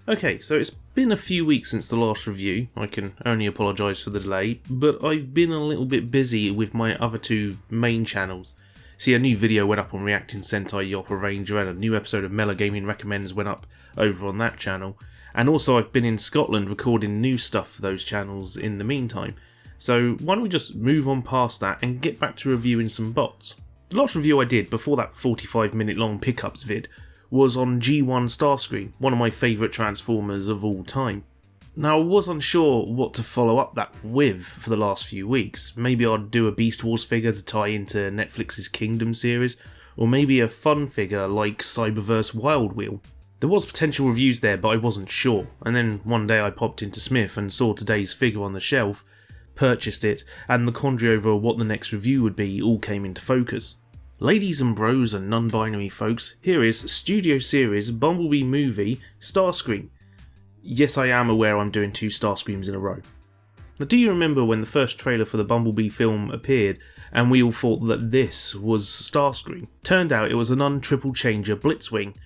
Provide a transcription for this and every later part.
Okay, so it's been a few weeks since the last review. I can only apologise for the delay, but I've been a little bit busy with my other two main channels. See, a new video went up on Reacting Sentai Yoppa Ranger, and a new episode of Mellow Gaming Recommends went up over on that channel. And also I've been in Scotland recording new stuff for those channels in the meantime. So why don't we just move on past that and get back to reviewing some bots. The last review I did before that 45-minute long pickups vid was on G1 Starscream, one of my favourite Transformers of all time. Now I was unsure what to follow up that with for the last few weeks. Maybe I'd do a Beast Wars figure to tie into Netflix's Kingdom series, or maybe a fun figure like Cyberverse Wild Wheel. There was potential reviews there, but I wasn't sure, and then one day I popped into Smith and saw today's figure on the shelf, purchased it, and the quandary over what the next review would be all came into focus. Ladies and bros and non-binary folks, here is Studio Series Bumblebee Movie Starscream. Yes, I am aware I'm doing two Starscreams in a row. Now, do you remember when the first trailer for the Bumblebee film appeared and we all thought that this was Starscream? Turned out it was an untriple changer Blitzwing,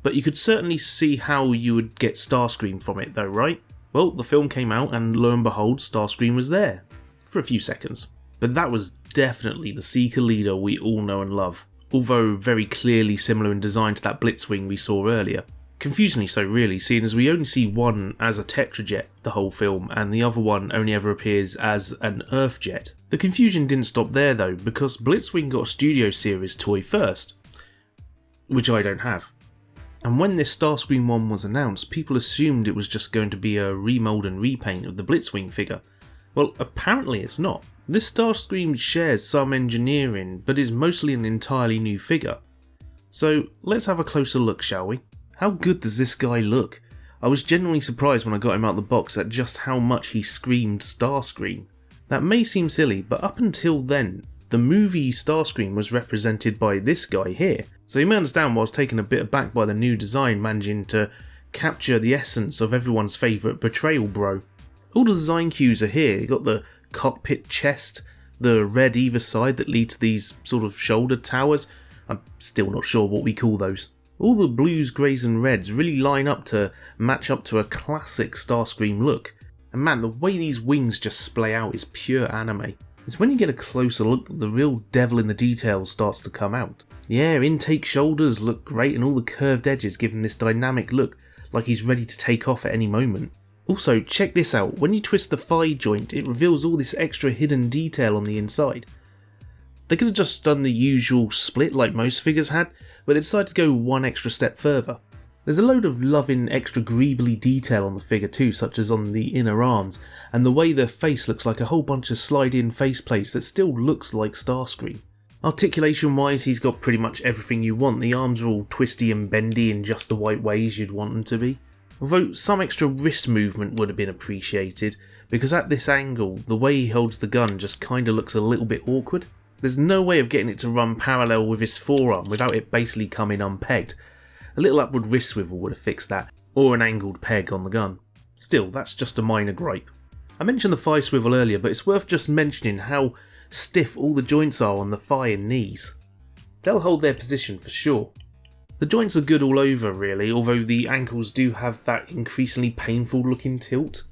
but you could certainly see how you would get Starscream from it though, right? Well, the film came out and lo and behold, Starscream was there. For a few seconds. But that was definitely the Seeker leader we all know and love, although very clearly similar in design to that Blitzwing we saw earlier. Confusingly so really, seeing as we only see one as a Tetrajet the whole film, and the other one only ever appears as an Earthjet. The confusion didn't stop there though, because Blitzwing got a Studio Series toy first, which I don't have. And when this Starscream one was announced, people assumed it was just going to be a remold and repaint of the Blitzwing figure. Well, apparently it's not. This Starscream shares some engineering, but is mostly an entirely new figure. So let's have a closer look, shall we? How good does this guy look? I was genuinely surprised when I got him out of the box at just how much he screamed Starscream. That may seem silly, but up until then, the movie Starscream was represented by this guy here. So you may understand why I was taken a bit aback by the new design managing to capture the essence of everyone's favourite betrayal bro. All the design cues are here. You got the cockpit chest, the red either side that lead to these sort of shoulder towers. I'm still not sure what we call those. All the blues, greys and reds really line up to match up to a classic Starscream look. And man, the way these wings just splay out is pure anime. It's when you get a closer look that the real devil in the details starts to come out. Yeah, intake shoulders look great and all the curved edges give him this dynamic look like he's ready to take off at any moment. Also, check this out, when you twist the thigh joint it reveals all this extra hidden detail on the inside. They could have just done the usual split like most figures had, but they decided to go one extra step further. There's a load of loving extra greebly detail on the figure too, such as on the inner arms, and the way the face looks like a whole bunch of slide-in faceplates that still looks like Starscream. Articulation wise he's got pretty much everything you want, the arms are all twisty and bendy in just the right ways you'd want them to be. Although some extra wrist movement would have been appreciated, because at this angle, the way he holds the gun just kinda looks a little bit awkward. There's no way of getting it to run parallel with his forearm without it basically coming unpegged. A little upward wrist swivel would have fixed that, or an angled peg on the gun. Still, that's just a minor gripe. I mentioned the thigh swivel earlier, but it's worth just mentioning how stiff all the joints are on the thigh and knees. They'll hold their position for sure. The joints are good all over really, although the ankles do have that increasingly painful looking tilt.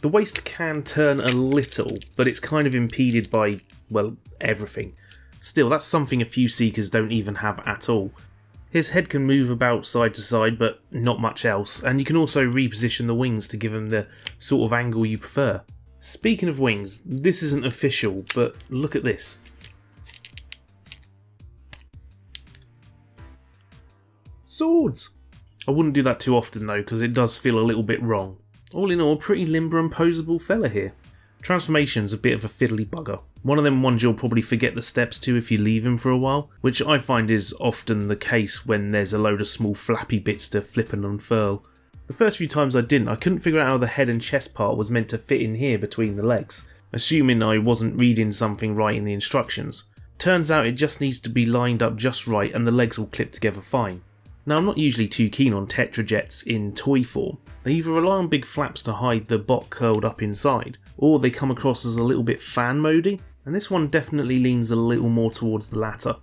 The waist can turn a little, but it's kind of impeded by, well, everything. Still, that's something a few Seekers don't even have at all. His head can move about side to side, but not much else, and you can also reposition the wings to give him the sort of angle you prefer. Speaking of wings, this isn't official, but look at this. Swords! I wouldn't do that too often though, because it does feel a little bit wrong. All in all, pretty limber and poseable fella here. Transformation's a bit of a fiddly bugger. One of them ones you'll probably forget the steps to if you leave him for a while, which I find is often the case when there's a load of small flappy bits to flip and unfurl. The first few times I didn't, I couldn't figure out how the head and chest part was meant to fit in here between the legs, assuming I wasn't reading something right in the instructions. Turns out it just needs to be lined up just right and the legs will clip together fine. Now I'm not usually too keen on Tetrajets in toy form. They either rely on big flaps to hide the bot curled up inside, or they come across as a little bit fan modey, and this one definitely leans a little more towards the latter.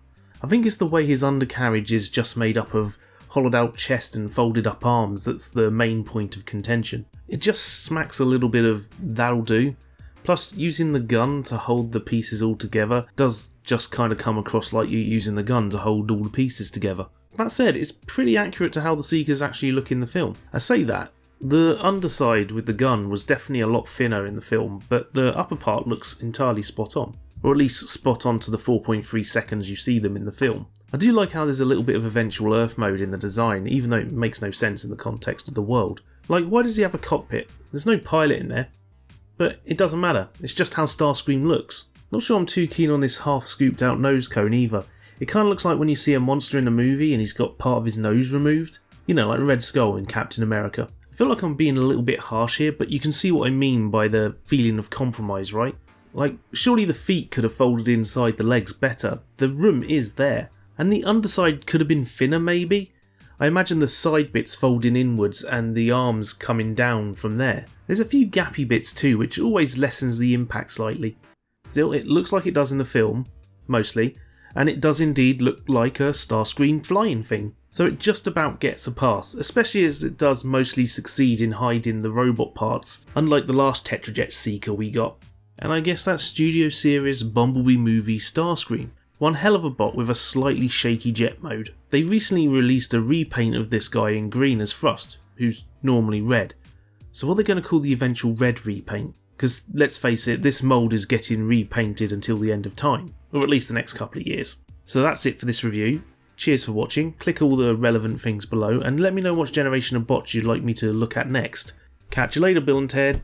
I think it's the way his undercarriage is just made up of hollowed out chest and folded up arms that's the main point of contention. It just smacks a little bit of that'll do. Plus, using the gun to hold the pieces all together does just kind of come across like you're using the gun to hold all the pieces together. That said, it's pretty accurate to how the Seekers actually look in the film. I say that, the underside with the gun was definitely a lot thinner in the film, but the upper part looks entirely spot on. Or at least spot on to the 4.3 seconds you see them in the film. I do like how there's a little bit of eventual Earth mode in the design, even though it makes no sense in the context of the world. Like, why does he have a cockpit? There's no pilot in there. But it doesn't matter, it's just how Starscream looks. Not sure I'm too keen on this half scooped out nose cone either. It kind of looks like when you see a monster in a movie and he's got part of his nose removed. You know, like Red Skull in Captain America. I feel like I'm being a little bit harsh here, but you can see what I mean by the feeling of compromise, right? Like, surely the feet could have folded inside the legs better. The room is there. And the underside could have been thinner maybe? I imagine the side bits folding inwards and the arms coming down from there. There's a few gappy bits too, which always lessens the impact slightly. Still, it looks like it does in the film, mostly, and it does indeed look like a Starscream flying thing. So it just about gets a pass, especially as it does mostly succeed in hiding the robot parts, unlike the last Tetrajet Seeker we got. And I guess that's Studio Series Bumblebee movie Starscream. One hell of a bot with a slightly shaky jet mode. They recently released a repaint of this guy in green as Thrust, who's normally red. So what are they going to call the eventual red repaint? Because let's face it, this mould is getting repainted until the end of time, or at least the next couple of years. So that's it for this review. Cheers for watching, click all the relevant things below and let me know which generation of bots you'd like me to look at next. Catch you later, Bill and Ted.